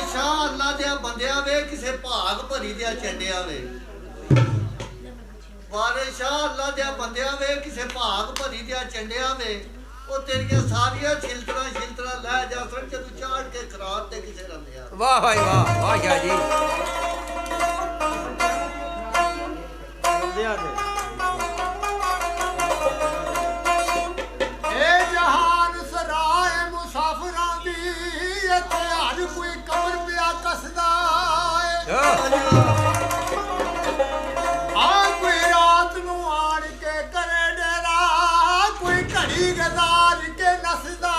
बंदिया वे किसे भाग भरी दिया चंडिया वे वारिस शाह अल्लाह दिया बंदिया वे किसे भाग भरी दिया चंडिया वे वो तेरिया सारिया छिलतरा छिलतरा लै जा सन जदू चाड़ के खराब ते किसे रंदिया। वाह भाई वाह वाह शाह जी बंदिया दे ए जहान सराय मुसाफिरां दी इत्थे हर कोई कब्र पिया कसदा कोई रात नू आन के करे डेरा कोई घड़ी गजार के नसदा